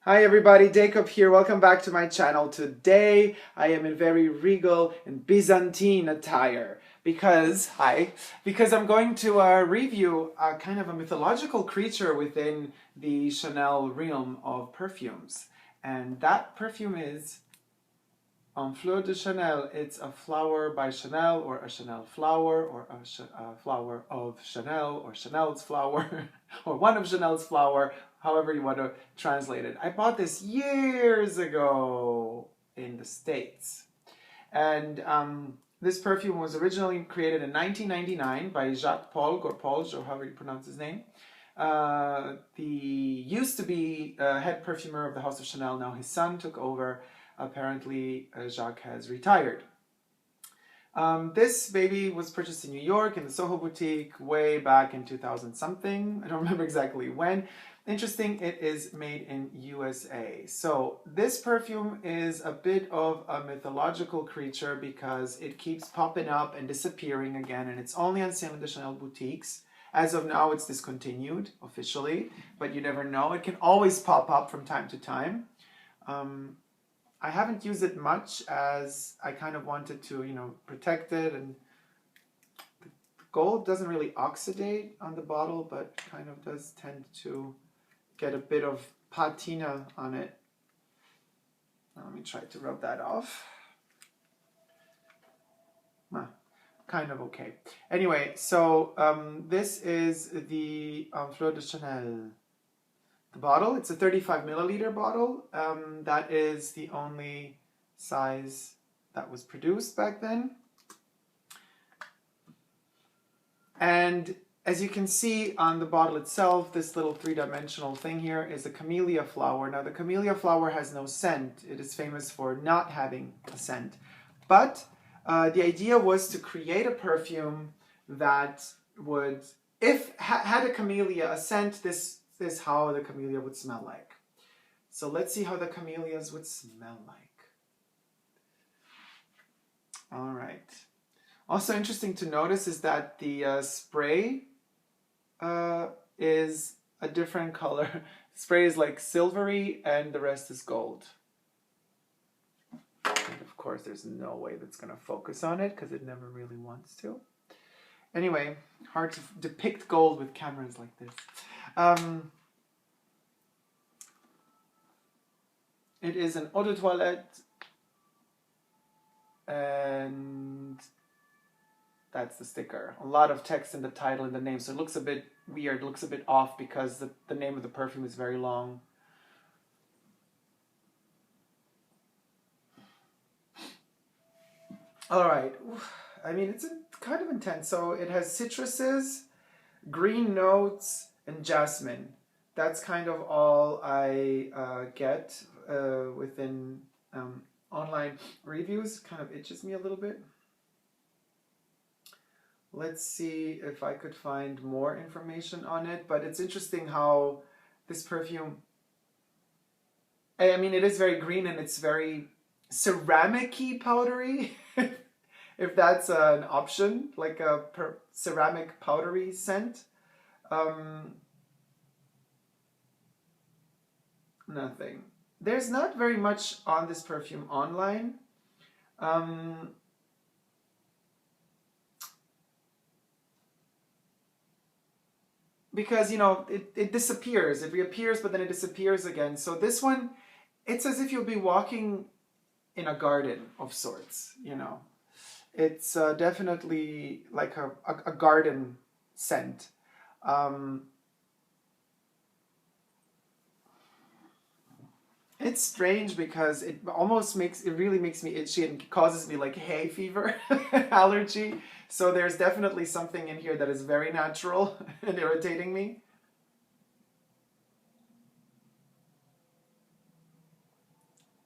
Hi everybody, Dacob here. Welcome back to my channel. Today I am in very regal and Byzantine attire because I'm going to review kind of a mythological creature within the Chanel realm of perfumes. And that perfume is Fleur de Chanel. It's a flower by Chanel, or a Chanel flower, or a flower of Chanel, or Chanel's flower, or one of Chanel's flower, however you want to translate it. I bought this years ago in the States. And this perfume was originally created in 1999 by Jacques Polg, or Polge, or however you pronounce his name. The used to be head perfumer of the House of Chanel. Now his son took over. Apparently, Jacques has retired. This baby was purchased in New York in the Soho boutique way back in 2000 something. I don't remember exactly when. Interesting, it is made in USA. So this perfume is a bit of a mythological creature because it keeps popping up and disappearing again, and it's only on sale in the Chanel boutiques. As of now, it's discontinued officially, but you never know. It can always pop up from time to time. I haven't used it much as I kind of wanted to, protect it, and the gold doesn't really oxidate on the bottle, but kind of does tend to get a bit of patina on it. Now let me try to rub that off. Kind of okay. Anyway, so this is the Fleur de Chanel. The bottle, it's a 35 milliliter bottle. That is the only size that was produced back then. And as you can see on the bottle itself, this little three-dimensional thing here is a camellia flower. Now the camellia flower has no scent. It is famous for not having a scent. But the idea was to create a perfume that would, if had a camellia a scent, this is how the camellia would smell like. So let's see how the camellias would smell like. All right. Also interesting to notice is that the spray is a different color. Spray is like silvery and the rest is gold. And of course there's no way that's going to focus on it because it never really wants to. Anyway, hard to depict gold with cameras like this. It is an eau de toilette, and that's the sticker. A lot of text in the title and the name, so it looks a bit weird, looks a bit off because the name of the perfume is very long. All right, I mean, it's kind of intense. So it has citruses, green notes, and jasmine. That's kind of all I get within online reviews. Kind of itches me a little bit. Let's see if I could find more information on it. But it's interesting how this perfume, I mean, it is very green and it's very ceramic-y powdery, if that's an option, like a ceramic powdery scent. Nothing. There's not very much on this perfume online. Because, it disappears. It reappears, but then it disappears again. So this one, it's as if you'll be walking in a garden of sorts, It's definitely like a garden scent. It's strange because it really makes me itchy and causes me like hay fever allergy. So there's definitely something in here that is very natural and irritating me.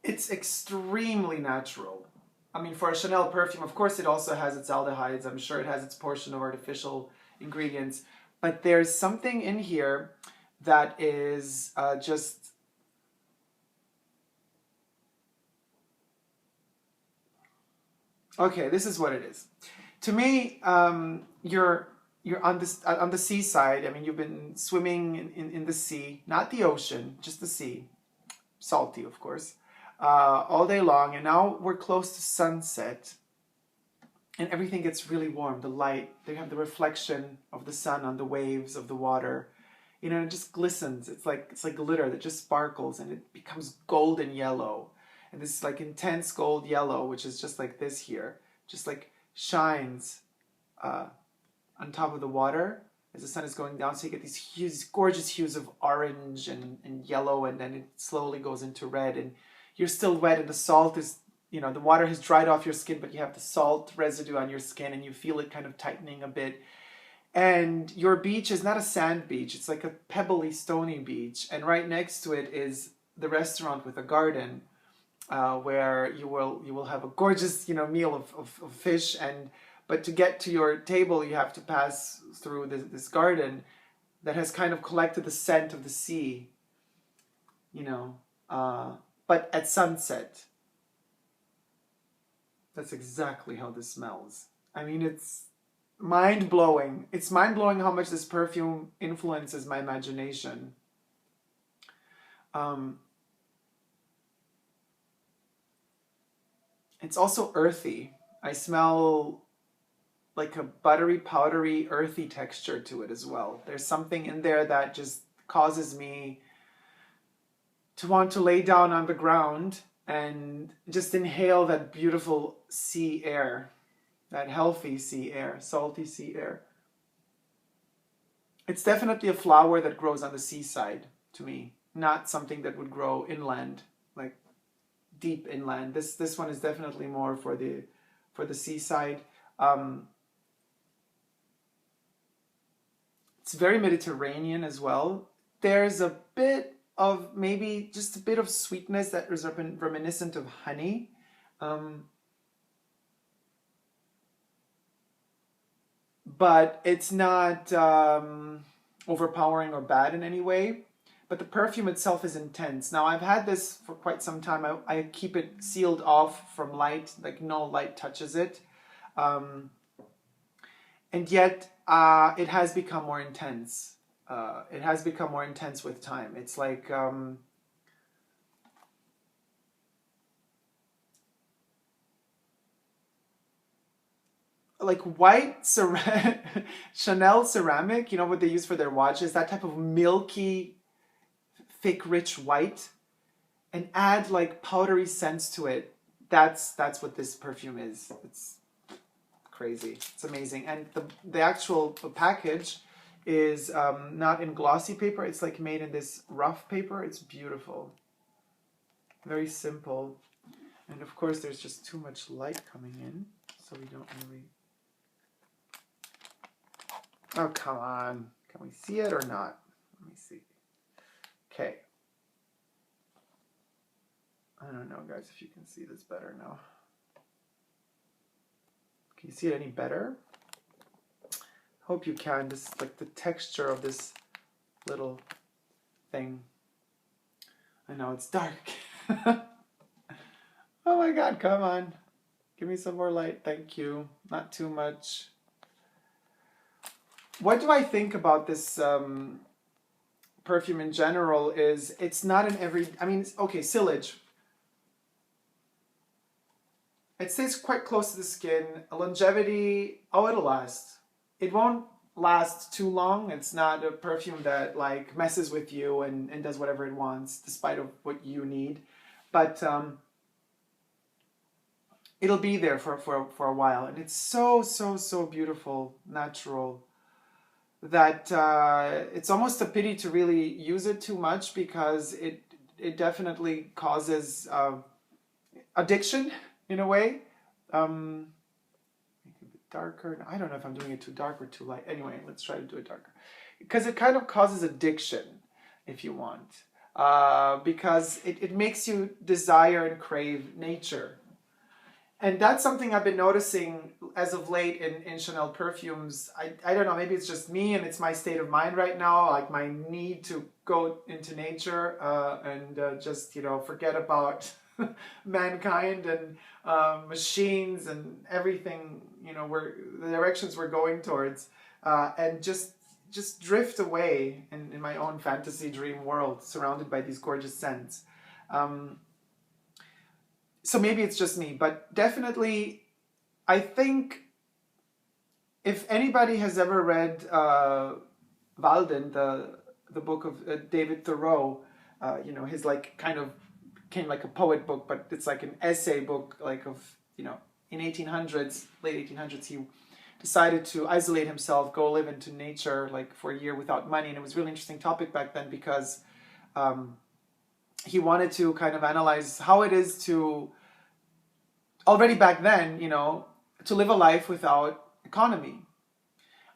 It's extremely natural. I mean, for a Chanel perfume, of course it also has its aldehydes. I'm sure it has its portion of artificial ingredients. But there's something in here that is just... Okay, this is what it is. To me, you're on the seaside. I mean, you've been swimming in the sea, not the ocean, just the sea. salty, of course, all day long. And now we're close to sunset, and everything gets really warm. The light, they have the reflection of the sun on the waves of the water. You know, it just glistens. It's like glitter that just sparkles, and it becomes golden yellow. And this like intense gold yellow, which is just like this here, just like shines on top of the water as the sun is going down. So you get these hues, gorgeous hues of orange and yellow, and then it slowly goes into red. And you're still wet, and the salt is, you know, the water has dried off your skin, but you have the salt residue on your skin, and you feel it kind of tightening a bit. And your beach is not a sand beach, it's like a pebbly, stony beach. And right next to it is the restaurant with a garden, where you will have a gorgeous, you know, meal of fish. But to get to your table, you have to pass through this garden that has kind of collected the scent of the sea, you know, but at sunset. That's exactly how this smells. I mean, it's mind-blowing. It's mind-blowing how much this perfume influences my imagination. It's also earthy. I smell like a buttery, powdery, earthy texture to it as well. There's something in there that just causes me to want to lay down on the ground and just inhale that beautiful sea air, that healthy sea air, salty sea air. It's definitely a flower that grows on the seaside to me, not something that would grow inland, like deep inland. This one is definitely more for the seaside. It's very Mediterranean as well. There's a bit of, maybe just a bit of sweetness that is reminiscent of honey. But it's not overpowering or bad in any way. But the perfume itself is intense. Now, I've had this for quite some time. I keep it sealed off from light, like no light touches it. And yet, it has become more intense. It has become more intense with time. It's like white Chanel ceramic, you know what they use for their watches, that type of milky, thick, rich white, and add like powdery scents to it. That's what this perfume is. It's crazy. It's amazing. And the actual package is not in glossy paper. It's like made in this rough paper. It's beautiful. Very simple. And of course there's just too much light coming in, so we don't really... Oh, come on. Can we see it or not? Let me see. Okay. I don't know, guys, if you can see this better now. Can you see it any better? Hope you can. This is like the texture of this little thing. I know it's dark. Oh my God, come on. Give me some more light. Thank you. Not too much. What do I think about this perfume in general is it's not in every... I mean, okay, sillage. It stays quite close to the skin. Longevity, oh, it'll last. It won't last too long. It's not a perfume that like messes with you and does whatever it wants, despite of what you need. But it'll be there for a while. And it's so, so, so beautiful, natural, that it's almost a pity to really use it too much, because it definitely causes addiction in a way. Make it a bit darker. I don't know if I'm doing it too dark or too light. Anyway, let's try to do it darker, because it kind of causes addiction, if you want, because it makes you desire and crave nature. And that's something I've been noticing as of late in Chanel perfumes. I don't know, maybe it's just me and it's my state of mind right now, like my need to go into nature and just, you know, forget about mankind and machines and everything, you know, the directions we're going towards, and just drift away in my own fantasy dream world surrounded by these gorgeous scents. Um, so maybe it's just me, but definitely, I think if anybody has ever read Walden, the book of David Thoreau, his like kind of came like a poet book, but it's like an essay book, like of, in 1800s, late 1800s, he decided to isolate himself, go live into nature like for a year without money. And it was a really interesting topic back then because he wanted to kind of analyze how it is to, already back then, to live a life without economy.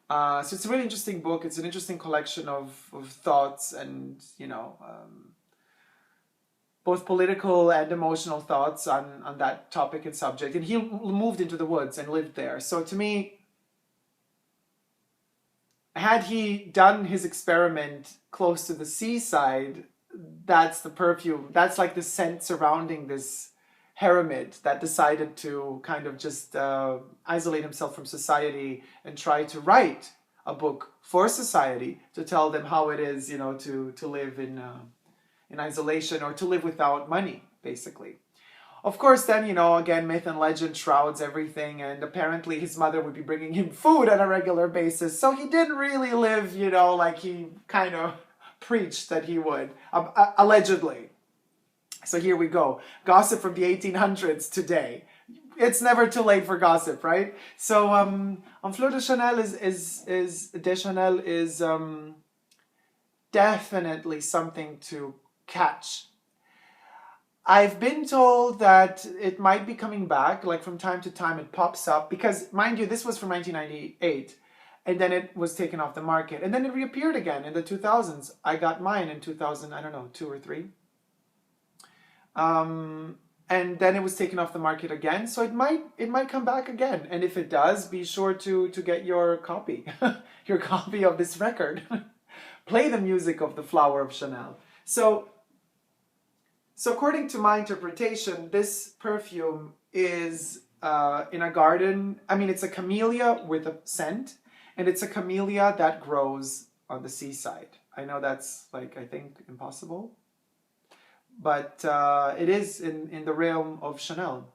So it's a really interesting book. It's an interesting collection of thoughts and, both political and emotional thoughts on that topic and subject. And he moved into the woods and lived there. So to me, had he done his experiment close to the seaside, that's the perfume. That's like the scent surrounding this hermit that decided to kind of just isolate himself from society and try to write a book for society to tell them how it is, to live in isolation or to live without money, basically. Of course, then, again, myth and legend shrouds everything, and apparently his mother would be bringing him food on a regular basis, so he didn't really live, like he kind of preached that he would, allegedly. So here we go. Gossip from the 1800s today. It's never too late for gossip, right? So, Fleur de Chanel is definitely something to catch. I've been told that it might be coming back, like from time to time it pops up, because mind you, this was from 1998, and then it was taken off the market, and then it reappeared again in the 2000s. I got mine in 2000, I don't know, 2 or 3. And then it was taken off the market again, so it might come back again. And if it does, be sure to get your copy, your copy of this record. Play the music of the Flower of Chanel. So according to my interpretation, this perfume is in a garden. I mean, it's a camellia with a scent, and it's a camellia that grows on the seaside. I know that's like, I think, impossible, but it is in the realm of Chanel.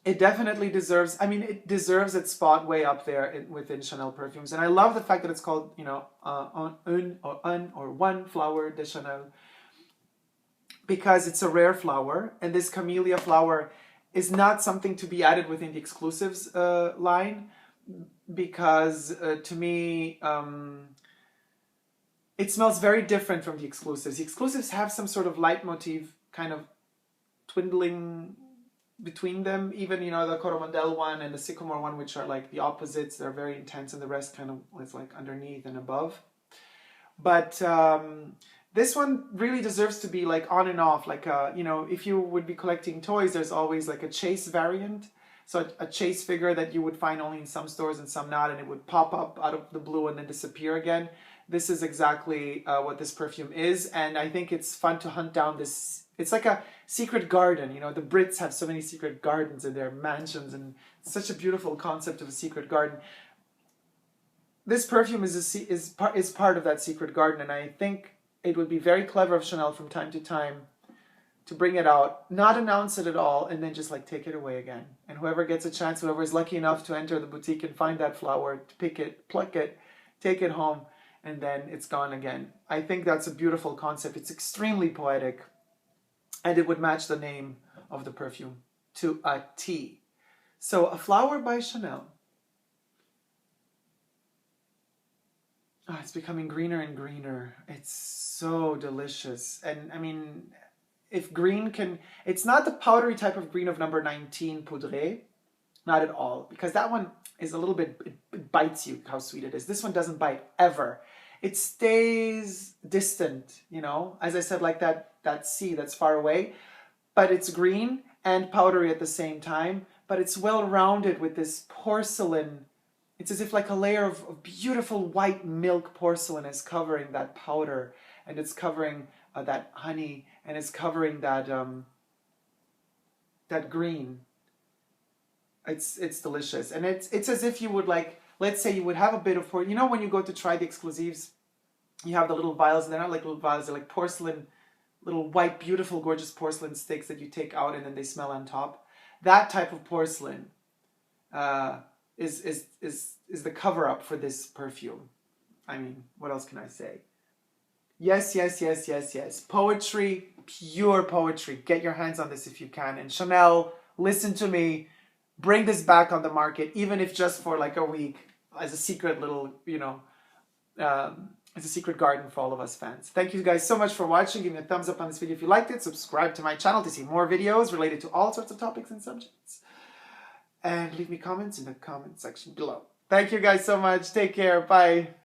It definitely deserves, it deserves its spot way up there within Chanel perfumes. And I love the fact that it's called, One Fleur de Chanel, because it's a rare flower, and this camellia flower is not something to be added within the exclusives line, because to me, it smells very different from the exclusives. The exclusives have some sort of leitmotif kind of twindling between them, even the Coromandel one and the Sycamore one, which are like the opposites. They're very intense, and the rest kind of is like underneath and above. But this one really deserves to be like on and off, like if you would be collecting toys, there's always like a chase variant, so a chase figure that you would find only in some stores and some not, and it would pop up out of the blue and then disappear again. This is exactly what this perfume is, and I think it's fun to hunt down this. It's like a secret garden. The Brits have so many secret gardens in their mansions, and it's such a beautiful concept of a secret garden. This perfume is part of that secret garden, and I think it would be very clever of Chanel from time to time to bring it out, not announce it at all, and then just like take it away again. And whoever gets a chance, whoever is lucky enough to enter the boutique and find that flower, to pick it, pluck it, take it home, and then it's gone again. I think that's a beautiful concept. It's extremely poetic, and it would match the name of the perfume to a T. So, A Flower by Chanel. Oh, it's becoming greener and greener. It's so delicious. And if green can, it's not the powdery type of green of number 19 Poudre, not at all, because that one is a little bit, it bites you how sweet it is. This one doesn't bite ever. It stays distant, as I said, like that sea that's far away, but it's green and powdery at the same time, but it's well-rounded with this porcelain. It's as if like a layer of beautiful white milk porcelain is covering that powder, and it's covering that honey, and it's covering that that green. It's delicious, and it's as if you would like, let's say you would have a bit of when you go to try the exclusives, You have the little vials. They're not like little vials. They're like porcelain, little white, beautiful, gorgeous porcelain sticks that you take out and then they smell on top. That type of porcelain uh, is the cover up for this perfume. I mean, what else can I say? Yes, yes, yes, yes, yes. Poetry, pure poetry. Get your hands on this if you can. And Chanel, listen to me. Bring this back on the market, even if just for like a week, as a secret little, as a secret garden for all of us fans. Thank you guys so much for watching. Give me a thumbs up on this video if you liked it. Subscribe to my channel to see more videos related to all sorts of topics and subjects. And leave me comments in the comment section below. Thank you guys so much. Take care. Bye.